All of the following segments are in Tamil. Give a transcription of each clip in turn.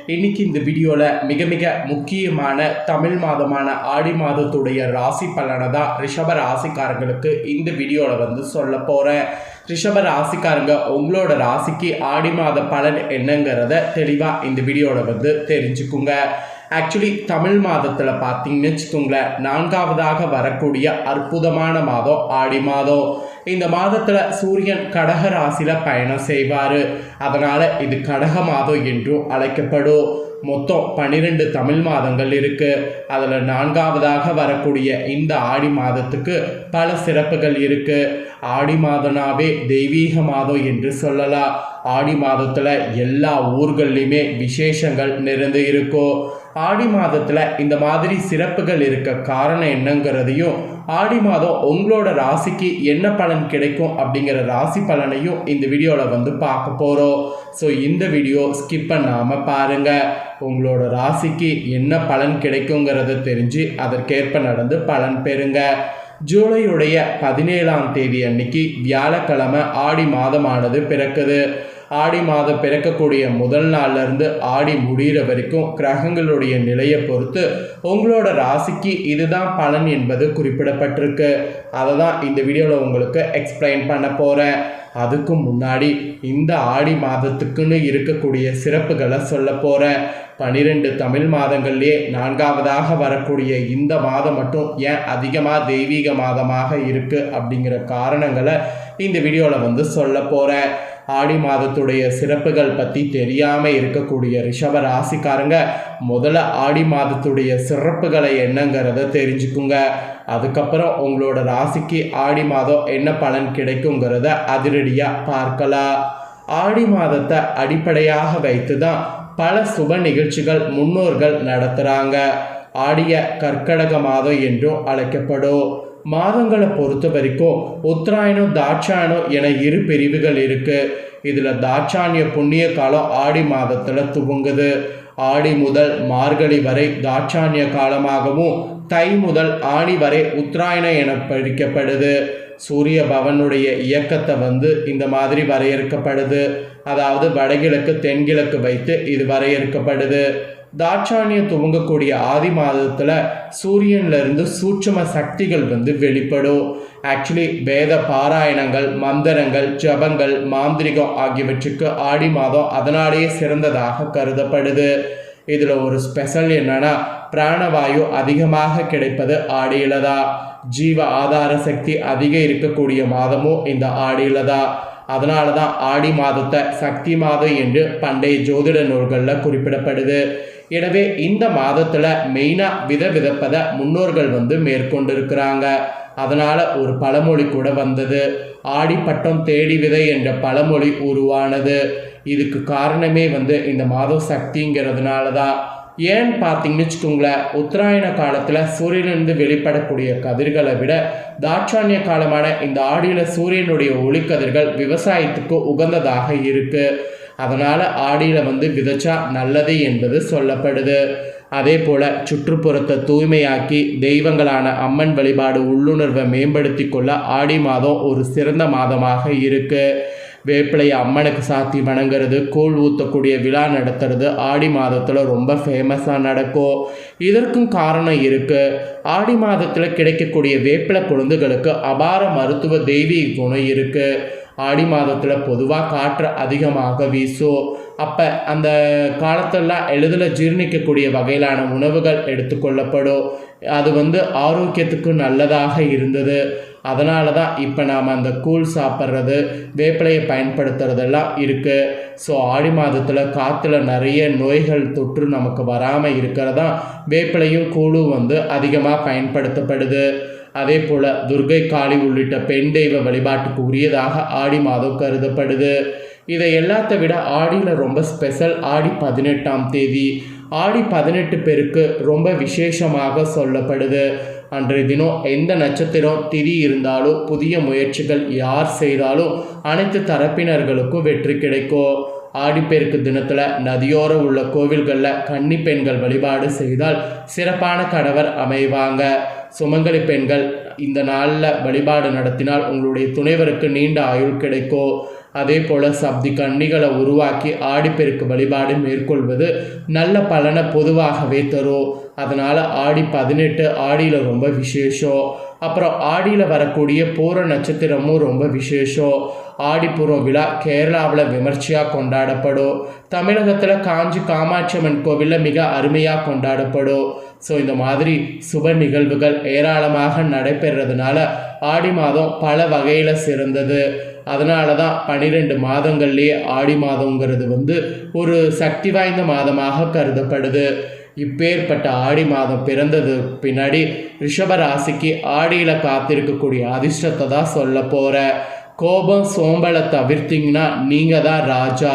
இன்னைக்கு இந்த வீடியோவில் மிக மிக முக்கியமான தமிழ் மாதமான ஆடி மாதத்துடைய ராசி பலனை தான் ரிஷப ராசிக்காரங்களுக்கு இந்த வீடியோவில் சொல்ல போகிறேன். ரிஷப ராசிக்காரங்க உங்களோட ராசிக்கு ஆடி மாத பலன் என்னங்கிறத தெளிவாக இந்த வீடியோவில் தெரிஞ்சுக்குங்க. ஆக்சுவலி தமிழ் மாதத்தில் பார்த்தீங்கன்னு வச்சுக்கோங்களேன், 4வதாக வரக்கூடிய அற்புதமான மாதம் ஆடி மாதம். இந்த மாதத்தில் சூரியன் கடக ராசியில் பயணம் செய்வார். அதனால் இது கடக மாதம் என்றும் அழைக்கப்படும். மொத்தம் 12 தமிழ் மாதங்கள் இருக்குது. அதில் 4வதாக வரக்கூடிய இந்த ஆடி மாதத்துக்கு பல சிறப்புகள் இருக்குது. ஆடி மாதனாவே தெய்வீக மாதம் என்று சொல்லலாம். ஆடி மாதத்தில் எல்லா ஊர்கள்லையுமே விசேஷங்கள் நிறைந்து இருக்கும். ஆடி மாதத்தில் இந்த மாதிரி சிறப்புகள் இருக்க காரணம் என்னங்கிறதையும், ஆடி மாதம் உங்களோட ராசிக்கு என்ன பலன் கிடைக்கும் அப்படிங்கிற ராசி பலனையும் இந்த வீடியோவில் பார்க்க போகிறோம். ஸோ இந்த வீடியோ ஸ்கிப் பண்ணாமல் பாருங்கள். உங்களோட ராசிக்கு என்ன பலன் கிடைக்குங்கிறத தெரிஞ்சு அதற்கேற்ப நடந்து பலன் பெறுங்க. ஜூலையுடைய 17ஆம் தேதி அன்னைக்கு வியாழக்கிழமை ஆடி மாதமானது பிறக்குது. ஆடி மாதம் பிறக்கக்கூடிய முதல் நாள்லேருந்து ஆடி முடிகிற வரைக்கும் கிரகங்களுடைய நிலையை பொறுத்து உங்களோட ராசிக்கு இதுதான் பலன் என்பது குறிப்பிடப்பட்டிருக்கு. அதை தான் இந்த வீடியோவில் உங்களுக்கு எக்ஸ்பிளைன் பண்ண போகிறேன். அதுக்கு முன்னாடி இந்த ஆடி மாதத்துக்குன்னு இருக்கக்கூடிய சிறப்புகளை சொல்ல போகிறேன். 12 தமிழ் மாதங்கள்லேயே 4வதாக வரக்கூடிய இந்த மாதம் மட்டும் ஏன் அதிகமாக தெய்வீக மாதமாக இருக்குது அப்படிங்கிற காரணங்களை இந்த வீடியோவில் சொல்ல போகிறேன். ஆடி மாதத்துடைய சிறப்புகள் பற்றி தெரியாமல் இருக்கக்கூடிய ரிஷப ராசிக்காரங்க முதல்ல ஆடி மாதத்துடைய சிறப்புகளை என்னங்கிறத தெரிஞ்சுக்குங்க. அதுக்கப்புறம் உங்களோட ராசிக்கு ஆடி மாதம் என்ன பலன் கிடைக்குங்கிறத அதிரடியாக பார்க்கலாம். ஆடி மாதத்தை அடிப்படையாக வைத்து தான் பல சுப நிகழ்ச்சிகள் முன்னோர்கள் நடத்துகிறாங்க. ஆடிய கற்கடக மாதம் என்றும் அழைக்கப்படும். மாதங்களை பொறுத்த வரைக்கும் உத்தராயணம் தாட்சாயணம் என 2 பிரிவுகள் இருக்குது. இதில் தாட்சாயணிய புண்ணிய காலம் ஆடி மாதத்தில் துவங்குது. ஆடி முதல் மார்கழி வரை தாட்சாயணிய காலமாகவும், தை முதல் ஆணி வரை உத்தராயணம் என பிரிக்கப்படுது. சூரிய பவனுடைய இயக்கத்தை இந்த மாதிரி வரையறுக்கப்படுது. அதாவது வடகிழக்கு தென்கிழக்கு வைத்து இது வரையறுக்கப்படுது. தாட்சாயணியம் துவங்கக்கூடிய ஆதி மாதத்தில் சூரியன்லேருந்து சூட்சும சக்திகள் வெளிப்படும். ஆக்சுவலி வேத பாராயணங்கள், மந்திரங்கள், ஜபங்கள், மாந்திரிகம் ஆகியவற்றுக்கு ஆடி மாதம் அதனாலேயே சிறந்ததாக கருதப்படுது. இதில் ஒரு ஸ்பெஷல் என்னன்னா, பிராணவாயு அதிகமாக கிடைப்பது ஆடியில் தான். ஜீவ ஆதார சக்தி அதிகம் இருக்கக்கூடிய மாதமும் இந்த ஆடியில் தான். அதனால தான் ஆடி மாதத்தை சக்தி மாதம் என்று பண்டைய ஜோதிட நூல்களில் குறிப்பிடப்படுது. எனவே இந்த மாதத்தில் மெயினாக விதைப்பதை முன்னோர்கள் மேற்கொண்டிருக்கிறாங்க. அதனால் ஒரு பழமொழி கூட வந்தது. ஆடி பட்டம் தேடி விதை என்ற பழமொழி உருவானது. இதுக்கு காரணமே இந்த மாதம் சக்திங்கிறதுனால தான். ஏன்னு பார்த்தீங்கன்னு வச்சுக்கோங்களேன், உத்தராயண காலத்தில் சூரியனிலிருந்து வெளிப்படக்கூடிய கதிர்களை விட தாட்சாயணிய காலமான இந்த ஆடியில் சூரியனுடைய ஒளிக்கதிர்கள் விவசாயத்துக்கு உகந்ததாக இருக்குது. அதனால் ஆடியில் விதைச்சா நல்லது என்பது சொல்லப்படுது. அதே போல் சுற்றுப்புறத்தை தூய்மையாக்கி தெய்வங்களான அம்மன் வழிபாடு உள்ளுணர்வை மேம்படுத்தி கொள்ள ஆடி மாதம் ஒரு சிறந்த மாதமாக இருக்குது. வேப்பிலையை அம்மனுக்கு சாத்தி வணங்குறது, கூழ் ஊற்றக்கூடிய விழா நடத்துறது ஆடி மாதத்தில் ரொம்ப ஃபேமஸாக நடக்கும். இதற்கும் காரணம் இருக்குது. ஆடி மாதத்தில் கிடைக்கக்கூடிய வேப்பிலை கொழுந்துகளுக்கு அபார மருத்துவ தெய்வீக குணம் இருக்குது. ஆடி மாதத்தில் பொதுவாக காற்று அதிகமாக வீசும். அப்போ அந்த காலத்தெல்லாம் எளிதில் ஜீர்ணிக்கக்கூடிய வகையிலான உணவுகள் எடுத்துக்கொள்ளப்படும். அது ஆரோக்கியத்துக்கு நல்லதாக இருந்தது. அதனால தான் இப்போ நாம் அந்த கூழ் சாப்பிட்றது, வேப்பிலையை பயன்படுத்துறதெல்லாம் இருக்குது. ஸோ ஆடி மாதத்தில் காற்றுல நிறைய நோய்கள் தொற்று நமக்கு வராமல் இருக்கிறதா வேப்பிலையும் கூழும் அதிகமாக பயன்படுத்தப்படுது. அதே போல் துர்கை, காளி உள்ளிட்ட பெண் தெய்வ வழிபாட்டுக்கு உரியதாக ஆடி மாதம் கருதப்படுது. இதை எல்லாத்த விட ஆடியில் ரொம்ப ஸ்பெஷல் ஆடி 18ஆம் தேதி. ஆடி 18 பேருக்கு ரொம்ப விசேஷமாக சொல்லப்படுது. அன்றைய தினம் எந்த நட்சத்திரம் திதி இருந்தாலும் புதிய முயற்சிகள் யார் செய்தாலும் அனைத்து தரப்பினர்களுக்கும் வெற்றி கிடைக்கும். ஆடிப்பெருக்கு தினத்தில் நதியோர உள்ள கோவில்களில் கன்னி பெண்கள் வழிபாடு செய்தால் சிறப்பான கணவர் அமைவாங்க. சுமங்கலி பெண்கள் இந்த நாளில் வழிபாடு நடத்தினால் உங்களுடைய துணைவருக்கு நீண்ட ஆயுள் கிடைக்கும். அதே போல் சப்தி கன்னிகளை உருவாக்கி ஆடிப்பெருக்கு வழிபாடு மேற்கொள்வது நல்ல பலனை பொதுவாகவே தரும். அதனால் ஆடி 18 ஆடியில் ரொம்ப விசேஷம். அப்புறம் ஆடியில் வரக்கூடிய பூர நட்சத்திரமும் ரொம்ப விசேஷம். ஆடிப்பூரம் விழா கேரளாவில் விமர்சையாக கொண்டாடப்படும். தமிழகத்தில் காஞ்சி காமாட்சி அம்மன் கோவிலில் மிக அருமையாக கொண்டாடப்படும். ஸோ இந்த மாதிரி சுப நிகழ்வுகள் ஏராளமாக நடைபெறதுனால ஆடி மாதம் பல வகையில் சிறந்தது. அதனால தான் 12 மாதங்கள்லேயே ஆடி மாதங்கிறது ஒரு சக்தி வாய்ந்த மாதமாக கருதப்படுது. இப்பேற்பட்ட ஆடி மாதம் பிறந்தது பின்னாடி ரிஷப ராசிக்கு ஆடியில் காத்திருக்கக்கூடிய அதிர்ஷ்டத்தை தான் சொல்ல போகிறேன். கோபம் சோம்பலை தவிர்த்திங்கன்னா நீங்கள் தான் ராஜா.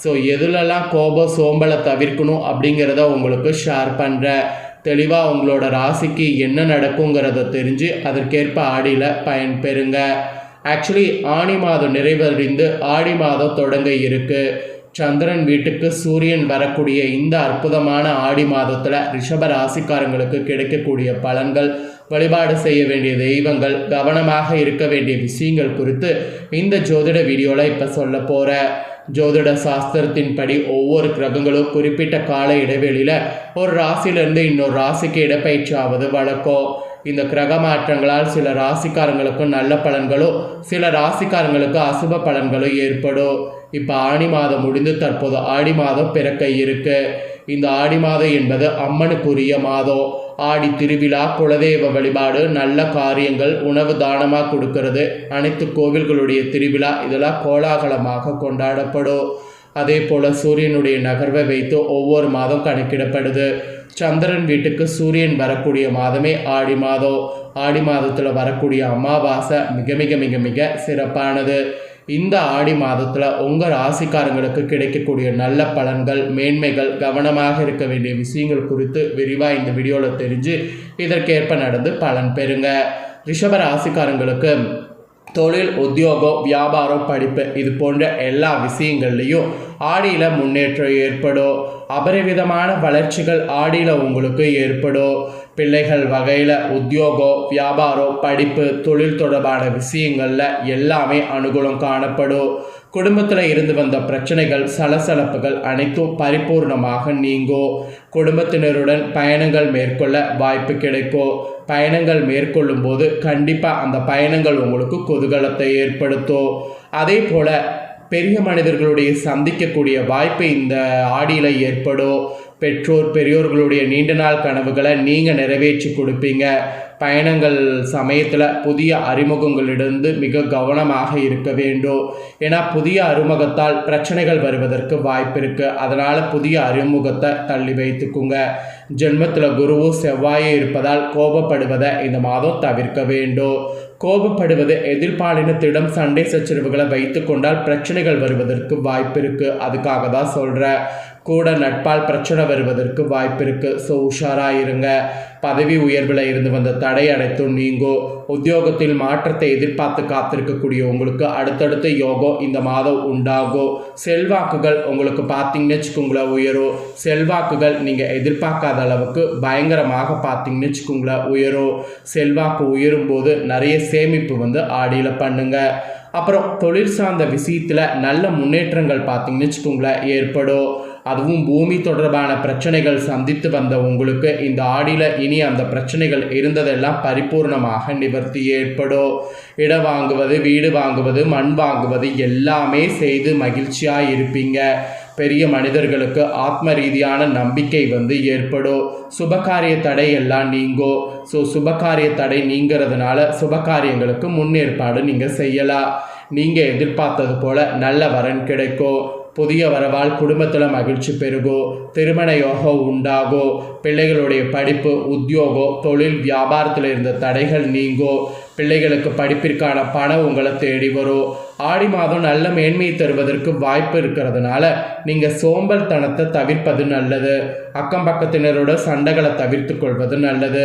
ஸோ எதுலெல்லாம் கோபம் சோம்பலை தவிர்க்கணும் அப்படிங்கிறத உங்களுக்கு ஷேர் பண்ணுறேன். தெளிவாக உங்களோட ராசிக்கு என்ன நடக்குங்கிறத தெரிஞ்சு அதற்கேற்ப ஆடியில் பயன்பெறுங்க. ஆக்சுவலி ஆனி மாதம் நிறைவடைந்து ஆடி மாதம் தொடங்க இருக்குது. சந்திரன் வீட்டுக்கு சூரியன் வரக்கூடிய இந்த அற்புதமான ஆடி மாதத்தில் ரிஷப ராசிக்காரங்களுக்கு கிடைக்கக்கூடிய பலன்கள், வழிபாடு செய்ய வேண்டிய தெய்வங்கள், கவனமாக இருக்க வேண்டிய விஷயங்கள் குறித்து இந்த ஜோதிட வீடியோவில் இப்போ சொல்ல போகிறேன். ஜோதிட சாஸ்திரத்தின்படி ஒவ்வொரு கிரகங்களும் குறிப்பிட்ட கால இடைவெளியில் ஒரு ராசியிலிருந்து இன்னொரு ராசிக்கு இடப்பெயர்ச்சி ஆவது வழக்கம். இந்த கிரக மாற்றங்களால் சில ராசிக்காரங்களுக்கு நல்ல பலன்களும் சில ராசிக்காரங்களுக்கு அசுப பலன்களும் ஏற்படும். இப்போ ஆடி மாதம் முடிந்து தற்போது ஆடி மாதம் பிறக்க இருக்கு. இந்த ஆடி மாதம் என்பது அம்மனுக்குரிய மாதம். ஆடி திருவிழா, குலதெய்வ வழிபாடு, நல்ல காரியங்கள், உணவு தானமாக கொடுக்கறது, அனைத்து கோவில்களுடைய திருவிழா இதெல்லாம் கோலாகலமாக கொண்டாடப்படும். அதே போல் சூரியனுடைய நகர்வை வைத்து ஒவ்வொரு மாதம் கணக்கிடப்படுது. சந்திரன் வீட்டுக்கு சூரியன் வரக்கூடிய மாதமே ஆடி மாதம். ஆடி மாதத்தில் வரக்கூடிய அமாவாசை மிக மிக மிக மிக சிறப்பானது. இந்த ஆடி மாதத்தில் உங்கள் ராசிக்காரங்களுக்கு கிடைக்கக்கூடிய நல்ல பலன்கள், மேன்மைகள், கவனமாக இருக்க வேண்டிய விஷயங்கள் குறித்து விரிவாக இந்த வீடியோவில் தெரிஞ்சு இதற்கேற்ப நடந்து பலன் பெறுங்க. ரிஷப ராசிக்காரங்களுக்கு தொழில், உத்தியோகம், வியாபாரம், படிப்பு இது போன்ற எல்லா விஷயங்கள்லையும் ஆடியில் முன்னேற்றம் ஏற்படும். அபரிவிதமான வளர்ச்சிகள் ஆடியில் உங்களுக்கு ஏற்படும். பிள்ளைகள் வகையில் உத்தியோகம், வியாபாரம், படிப்பு, தொழில் தொடர்பான விஷயங்களில் எல்லாமே அனுகூலம் காணப்படும். குடும்பத்தில் இருந்து வந்த பிரச்சனைகள், சலசலப்புகள் அனைத்தும் பரிபூர்ணமாக நீங்கும். குடும்பத்தினருடன் பயணங்கள் மேற்கொள்ள வாய்ப்பு கிடைக்கும். பயணங்கள் மேற்கொள்ளும் போது கண்டிப்பாக அந்த பயணங்கள் உங்களுக்கு குதூகலத்தை ஏற்படுத்தும். அதே போல் பெரிய மனிதர்களுடைய சந்திக்கக்கூடிய வாய்ப்பு இந்த ஆடியில் ஏற்படும். பெற்றோர் பெரியோர்களுடைய நீண்ட நாள் கனவுகளை நீங்கள் நிறைவேற்றி கொடுப்பீங்க. பயணங்கள் சமயத்தில் புதிய அறிமுகங்களிலிருந்து மிக கவனமாக இருக்க வேண்டும். ஏன்னா புதிய அறிமுகத்தால் பிரச்சனைகள் வருவதற்கு வாய்ப்பு இருக்குது. அதனால் புதிய அறிமுகத்தை தள்ளி வைத்துக்குங்க. ஜென்மத்தில் குருவும் செவ்வாயே இருப்பதால் கோபப்படுவதை இந்த மாதம் தவிர்க்க வேண்டும். கோபப்படுவது எதிர்பாலினத்திடம் சண்டை சச்சரவுகளை வைத்து கொண்டால் பிரச்சனைகள் வருவதற்கு வாய்ப்பு இருக்குது. அதுக்காக தான் சொல்கிறேன். கூட நட்பால் பிரச்சனை வருவதற்கு வாய்ப்பு இருக்குது. ஸோ உஷாராக இருங்க. பதவி உயர்வில் இருந்து வந்த தடை அனைத்தும் நீங்கும். உத்தியோகத்தில் மாற்றத்தை எதிர்பார்த்து காத்திருக்கக்கூடிய உங்களுக்கு அடுத்தடுத்த யோகம் இந்த மாதம் உண்டாகும். செல்வாக்குகள் உங்களுக்கு பார்த்தீங்கன்னு வச்சுக்கோங்களேன் உயரும். செல்வாக்குகள் நீங்கள் எதிர்பார்க்காத அளவுக்கு பயங்கரமாக பார்த்தீங்கன்னு வச்சுக்கோங்களேன் உயரும். செல்வாக்கு உயரும் போது நிறைய சேமிப்பு ஆடியில் பண்ணுங்க. அப்புறம் தொழில் சார்ந்த விஷயத்தில் நல்ல முன்னேற்றங்கள் பார்த்தீங்கன்னு வச்சுக்கோங்களேன் ஏற்படும். அதுவும் பூமி தொடர்பான பிரச்சனைகள் சந்தித்து வந்த உங்களுக்கு இந்த ஆடியில் இனி அந்த பிரச்சனைகள் இருந்ததெல்லாம் பரிபூர்ணமாக நிவர்த்தி ஏற்படும். இடம் வாங்குவது, வீடு வாங்குவது, மண் வாங்குவது எல்லாமே செய்து மகிழ்ச்சியாக இருப்பீங்க. பெரிய மனிதர்களுக்கு ஆத்ம ரீதியான நம்பிக்கை ஏற்படும். சுபகாரிய தடை எல்லாம் நீங்கும். ஸோ சுபகாரிய தடை நீங்கிறதுனால சுபகாரியங்களுக்கு முன்னேற்பாடு நீங்கள் செய்யலாம். நீங்கள் எதிர்பார்த்தது போல் நல்ல வரன் கிடைக்கும். புதிய வரவால் குடும்பத்தில் மகிழ்ச்சி பெருகும். திருமண யோகம் உண்டாகும். பிள்ளைகளுடைய படிப்பு, உத்தியோகம், தொழில், வியாபாரத்தில் இருந்த தடைகள் நீங்கும். பிள்ளைகளுக்கு படிப்பிற்கான பணம் உங்களை தேடி வரும். ஆடி மாதம் நல்ல மேன்மையை தருவதற்கு வாய்ப்பு இருக்கிறதுனால நீங்கள் சோம்பல் தனத்தை தவிர்ப்பது நல்லது. அக்கம் பக்கத்தினரோட சண்டைகளை தவிர்த்து கொள்வது நல்லது.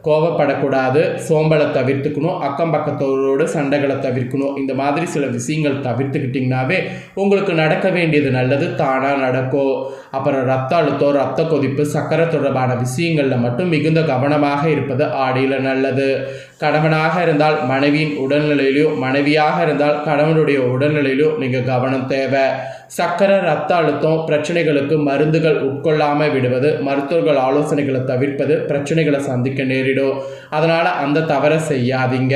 கோபப்படக்கூடாது, சோம்பலை தவிர்த்துக்கணும், அக்கம் பக்கத்தோரோட சண்டைகளை தவிர்க்கணும். இந்த மாதிரி சில விஷயங்கள் தவிர்த்துக்கிட்டிங்கனாவே உங்களுக்கு நடக்க வேண்டியது நல்லது தானாக நடக்கும். அப்புறம் ரத்த அழுத்தம், ரத்த கொதிப்பு, சக்கரை தொடர்பான விஷயங்களில் மட்டும் மிகுந்த கவனமாக இருப்பது ஆடியில் நல்லது. கணவனாக இருந்தால் மனைவியின் உடல்நிலையிலையும், மனைவியாக இருந்தால் கணவனுடைய உங்களுடைய உடல்நிலையிலும் நீங்கள் கவனம் தேவை. சக்கரை ரத்த அழுத்தம் பிரச்சனைகளுக்கு மருந்துகள் உட்கொள்ளாமல் விடுவது, மருத்துவர்கள் ஆலோசனைகளை தவிர்ப்பது பிரச்சனைகளை சந்திக்க நேரிடும். அதனால் அந்த தவறை செய்யாதீங்க.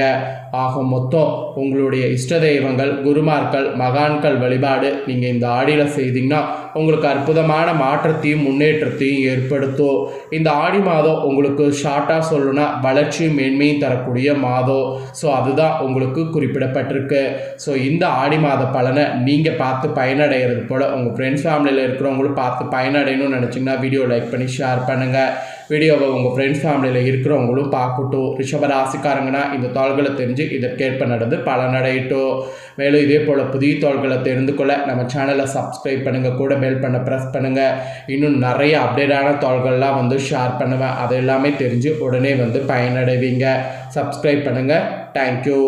ஆக மொத்தம் உங்களுடைய இஷ்ட தெய்வங்கள், குருமார்கள், மகான்கள் வழிபாடு நீங்கள் இந்த ஆடியில் செய்தீங்கன்னா உங்களுக்கு அற்புதமான மாற்றத்தையும் முன்னேற்றத்தையும் ஏற்படுத்தும். இந்த ஆடி மாதம் உங்களுக்கு ஷார்ட்டாக சொல்லணும்னா வளர்ச்சியும் மேன்மையும் தரக்கூடிய மாதம். ஸோ அதுதான் உங்களுக்கு குறிப்பிடப்பட்டிருக்கு. ஸோ இந்த ஆடி மாத பலனை நீங்கள் பார்த்து பயனடைகிறது போல் உங்கள் ஃப்ரெண்ட்ஸ் ஃபேமிலியில் இருக்கிறவங்களும் பார்த்து பயனடையணும்னு நினச்சிங்கன்னா வீடியோ லைக் பண்ணி ஷேர் பண்ணுங்கள். வீடியோவை உங்கள் ஃப்ரெண்ட்ஸ் ஃபேமிலியில் இருக்கிறவங்களும் பார்க்கட்டும். ரிஷபராசிக்காரங்கன்னா இந்த தாள்களை தெரிஞ்சு இதற்கேற்ப நடந்து பலனடையட்டும். மேலும் இதே போல் புதிய தாள்களை தெரிந்து கொள்ள நம்ம சேனலை சப்ஸ்கிரைப் பண்ணுங்கள், கூட பெல் பண்ண ப்ரெஸ் பண்ணுங்கள். இன்னும் நிறைய அப்டேட்டான தாள்கள்லாம் வந்து ஷேர் பண்ணுவேன். அது எல்லாமே தெரிஞ்சு உடனே வந்து பயனடைவீங்க. சப்ஸ்கிரைப் பண்ணுங்கள். தேங்க்யூ.